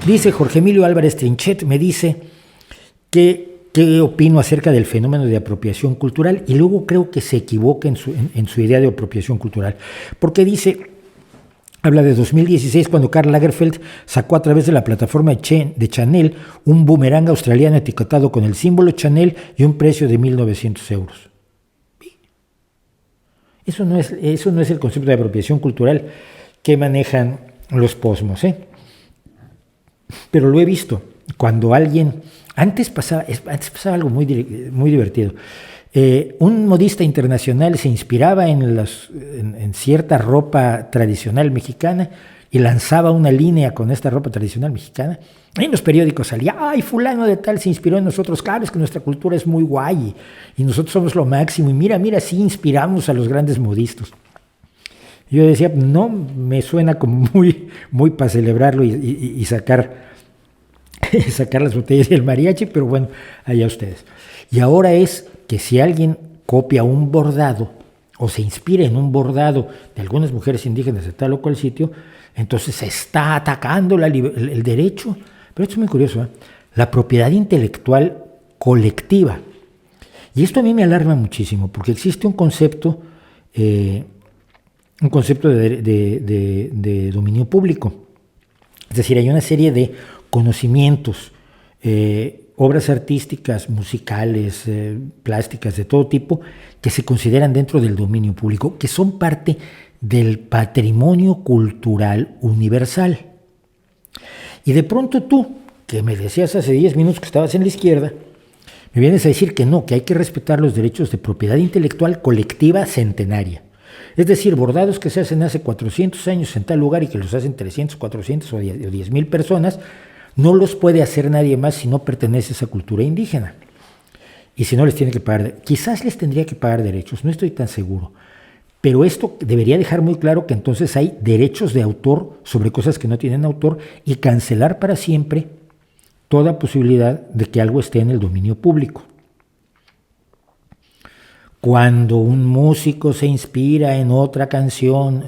Dice Jorge Emilio Álvarez Trinchet, me dice qué opino acerca del fenómeno de apropiación cultural, y luego creo que se equivoca en su idea de apropiación cultural, porque dice, habla de 2016 cuando Karl Lagerfeld sacó a través de la plataforma de Chanel un boomerang australiano etiquetado con el símbolo Chanel y un precio de 1.900 euros. Eso no es el concepto de apropiación cultural que manejan los posmos, Pero lo he visto. Cuando alguien... Antes pasaba algo muy divertido. Un modista internacional se inspiraba en cierta ropa tradicional mexicana y lanzaba una línea con esta ropa tradicional mexicana. En los periódicos salía, ¡ay, fulano de tal se inspiró en nosotros! Claro, es que nuestra cultura es muy guay y nosotros somos lo máximo. Y mira, sí inspiramos a los grandes modistas. Yo decía, no, me suena como muy para celebrarlo y sacar las botellas y el mariachi, pero bueno, allá ustedes. Y ahora es que si alguien copia un bordado o se inspira en un bordado de algunas mujeres indígenas de tal o cual sitio, entonces se está atacando el derecho. Pero esto es muy curioso, la propiedad intelectual colectiva. Y esto a mí me alarma muchísimo, porque existe un concepto de dominio público. Es decir, hay una serie de conocimientos, obras artísticas, musicales, plásticas, de todo tipo, que se consideran dentro del dominio público, que son parte del patrimonio cultural universal. Y de pronto tú, que me decías hace 10 minutos que estabas en la izquierda, me vienes a decir que no, que hay que respetar los derechos de propiedad intelectual colectiva centenaria. Es decir, bordados que se hacen hace 400 años en tal lugar y que los hacen 300, 400 o 10,000 personas, no los puede hacer nadie más si no pertenece a esa cultura indígena. Y si no les tiene que pagar, quizás les tendría que pagar derechos, no estoy tan seguro. Pero esto debería dejar muy claro que entonces hay derechos de autor sobre cosas que no tienen autor y cancelar para siempre toda posibilidad de que algo esté en el dominio público. Cuando un músico se inspira en otra canción,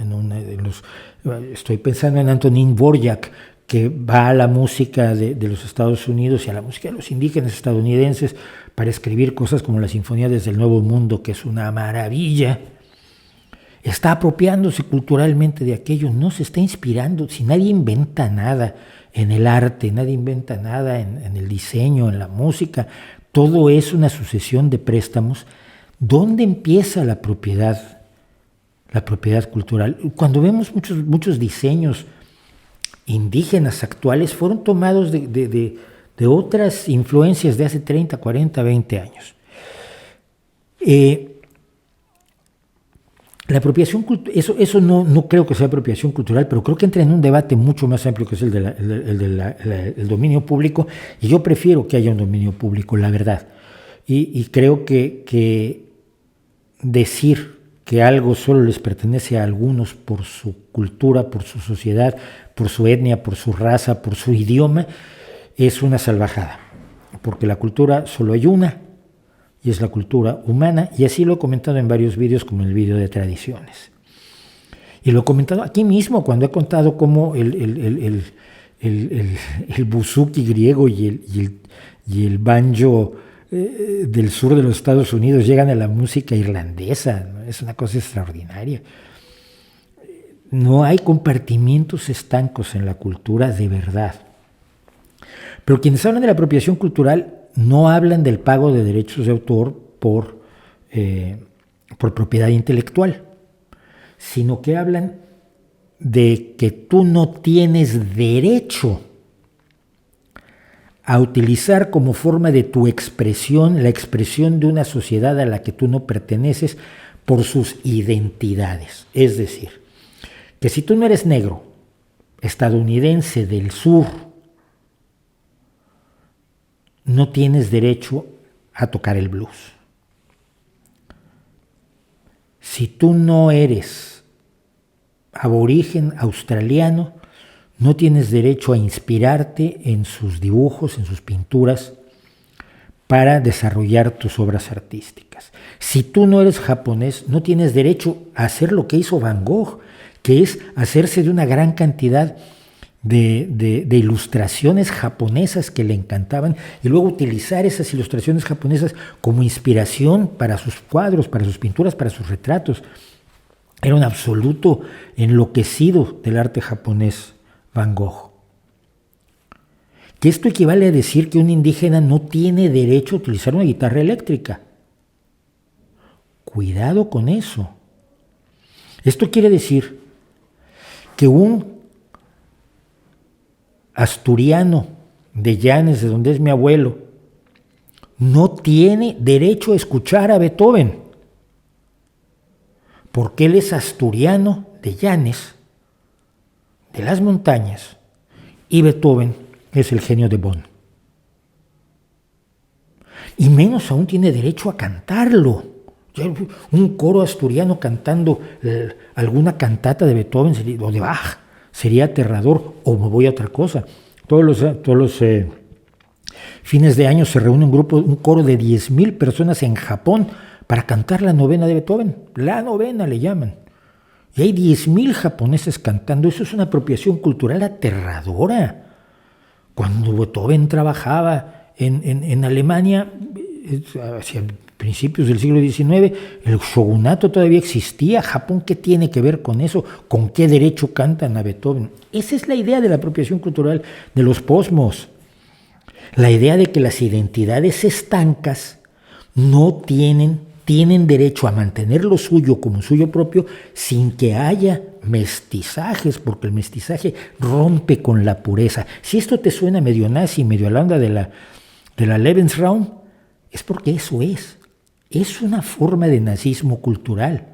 estoy pensando en Antonín Dvorak, que va a la música de los Estados Unidos y a la música de los indígenas estadounidenses para escribir cosas como la Sinfonía desde el Nuevo Mundo, que es una maravilla. Está apropiándose culturalmente de aquello, no se está inspirando. Si nadie inventa nada en el arte, nadie inventa nada en el diseño, en la música, todo es una sucesión de préstamos. ¿Dónde empieza la propiedad cultural? Cuando vemos muchos diseños indígenas actuales, fueron tomados de otras influencias de hace 30, 40, 20 años. La apropiación cultural, eso no creo que sea apropiación cultural, pero creo que entra en un debate mucho más amplio que es el dominio público, y yo prefiero que haya un dominio público, la verdad. Y creo que decir que algo solo les pertenece a algunos por su cultura, por su sociedad, por su etnia, por su raza, por su idioma, es una salvajada, porque la cultura solo hay una, y es la cultura humana, y así lo he comentado en varios vídeos, como el vídeo de tradiciones. Y lo he comentado aquí mismo, cuando he contado cómo el buzuki griego y el banjo del sur de los Estados Unidos llegan a la música irlandesa, ¿no? Es una cosa extraordinaria. No hay compartimientos estancos en la cultura de verdad. Pero quienes hablan de la apropiación cultural no hablan del pago de derechos de autor por propiedad intelectual, sino que hablan de que tú no tienes derecho a utilizar como forma de tu expresión la expresión de una sociedad a la que tú no perteneces por sus identidades. Es decir, que si tú no eres negro, estadounidense del sur, no tienes derecho a tocar el blues. Si tú no eres aborigen australiano, no tienes derecho a inspirarte en sus dibujos, en sus pinturas, para desarrollar tus obras artísticas. Si tú no eres japonés, no tienes derecho a hacer lo que hizo Van Gogh, que es hacerse de una gran cantidad de ilustraciones japonesas que le encantaban y luego utilizar esas ilustraciones japonesas como inspiración para sus cuadros, para sus pinturas, para sus retratos. Era un absoluto enloquecido del arte japonés Van Gogh. Que esto equivale a decir que un indígena no tiene derecho a utilizar una guitarra eléctrica. Cuidado con eso. Esto quiere decir que un asturiano de Llanes, de donde es mi abuelo, no tiene derecho a escuchar a Beethoven, porque él es asturiano de Llanes, de las montañas, y Beethoven es el genio de Bonn. Y menos aún tiene derecho a cantarlo. Un coro asturiano cantando alguna cantata de Beethoven o de Bach sería aterrador, o me voy a otra cosa. Todos los fines de año se reúne un coro de 10,000 personas en Japón para cantar la novena de Beethoven. La novena le llaman. Y hay 10,000 japoneses cantando. Eso es una apropiación cultural aterradora. Cuando Beethoven trabajaba en Alemania, hacia principios del siglo XIX, el shogunato todavía existía. Japón, ¿qué tiene que ver con eso? ¿Con qué derecho cantan a Beethoven? Esa es la idea de la apropiación cultural de los posmos. La idea de que las identidades estancas no tienen derecho a mantener lo suyo como suyo propio sin que haya mestizajes, porque el mestizaje rompe con la pureza. Si esto te suena medio nazi, medio a la onda de la Lebensraum, es porque eso es. Es una forma de nazismo cultural.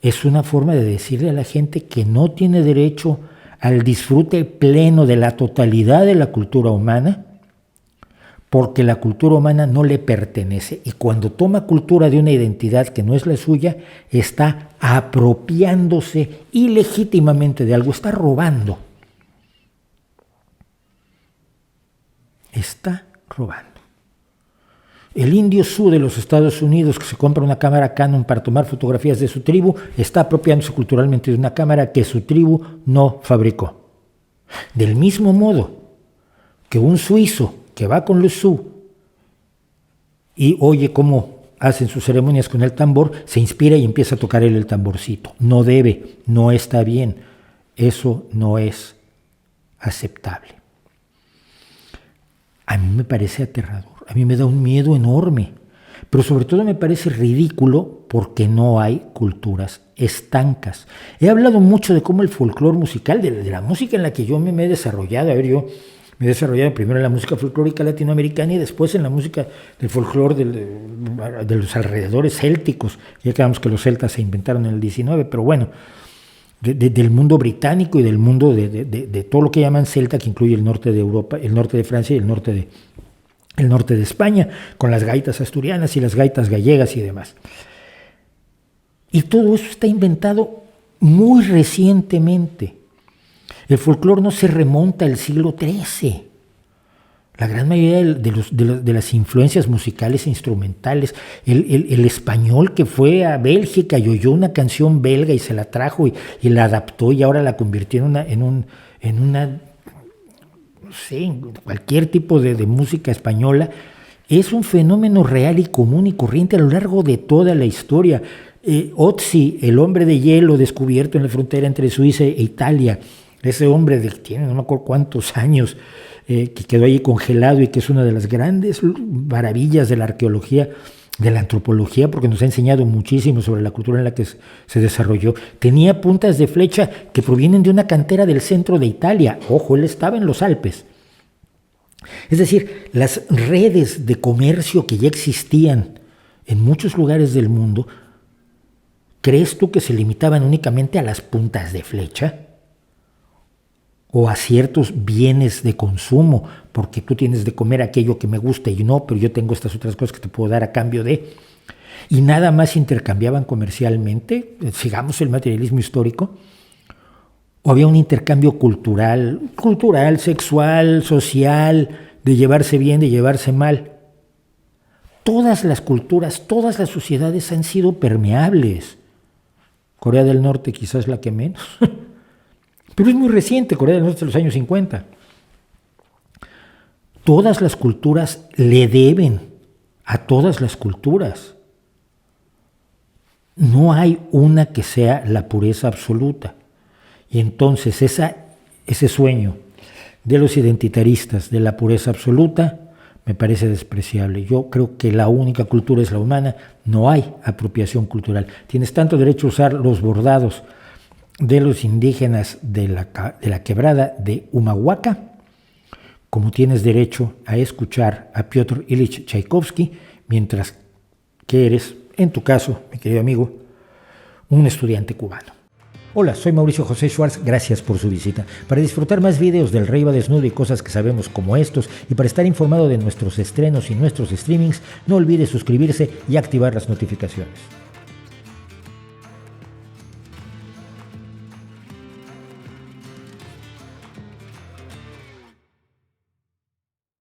Es una forma de decirle a la gente que no tiene derecho al disfrute pleno de la totalidad de la cultura humana, porque la cultura humana no le pertenece. Y cuando toma cultura de una identidad que no es la suya, está apropiándose ilegítimamente de algo, está robando. Está robando. El indio Sioux de los Estados Unidos que se compra una cámara Canon para tomar fotografías de su tribu está apropiándose culturalmente de una cámara que su tribu no fabricó. Del mismo modo que un suizo que va con los Sioux y oye cómo hacen sus ceremonias con el tambor, se inspira y empieza a tocar él el tamborcito. No debe, no está bien. Eso no es aceptable. A mí me parece aterrador. A mí me da un miedo enorme, pero sobre todo me parece ridículo porque no hay culturas estancas. He hablado mucho de cómo el folclore musical, de la música en la que yo me he desarrollado, yo me he desarrollado primero en la música folclórica latinoamericana y después en la música del folclore de los alrededores célticos. Ya sabemos que los celtas se inventaron en el 19, pero bueno, del mundo británico y del mundo de todo lo que llaman celta, que incluye el norte de Europa, el norte de Francia y el norte de España, con las gaitas asturianas y las gaitas gallegas y demás. Y todo eso está inventado muy recientemente. El folclore no se remonta al siglo XIII. La gran mayoría de las influencias musicales e instrumentales, el español que fue a Bélgica y oyó una canción belga y se la trajo y la adaptó y ahora la convirtió en cualquier tipo de música española, es un fenómeno real y común y corriente a lo largo de toda la historia. Ötzi, el hombre de hielo descubierto en la frontera entre Suiza e Italia, ese hombre tiene no me acuerdo cuántos años, que quedó ahí congelado y que es una de las grandes maravillas de la arqueología, de la antropología, porque nos ha enseñado muchísimo sobre la cultura en la que se desarrolló. Tenía puntas de flecha que provienen de una cantera del centro de Italia. Ojo, él estaba en los Alpes. Es decir, las redes de comercio que ya existían en muchos lugares del mundo, ¿crees tú que se limitaban únicamente a las puntas de flecha? O a ciertos bienes de consumo, porque tú tienes de comer aquello que me gusta y no, pero yo tengo estas otras cosas que te puedo dar a cambio de. Y nada más intercambiaban comercialmente, sigamos el materialismo histórico, o había un intercambio cultural, sexual, social, de llevarse bien, de llevarse mal. Todas las culturas, todas las sociedades han sido permeables. Corea del Norte quizás la que menos. Pero es muy reciente, Corea del Norte de los años 50. Todas las culturas le deben a todas las culturas. No hay una que sea la pureza absoluta. Y entonces ese sueño de los identitaristas de la pureza absoluta me parece despreciable. Yo creo que la única cultura es la humana, no hay apropiación cultural. Tienes tanto derecho a usar los bordados de los indígenas de la quebrada de Humahuaca, como tienes derecho a escuchar a Piotr Ilich Tchaikovsky, mientras que eres, en tu caso, mi querido amigo, un estudiante cubano. Hola, soy Mauricio José Schwartz, gracias por su visita. Para disfrutar más videos del Rey va desnudo y cosas que sabemos como estos, y para estar informado de nuestros estrenos y nuestros streamings, no olvide suscribirse y activar las notificaciones.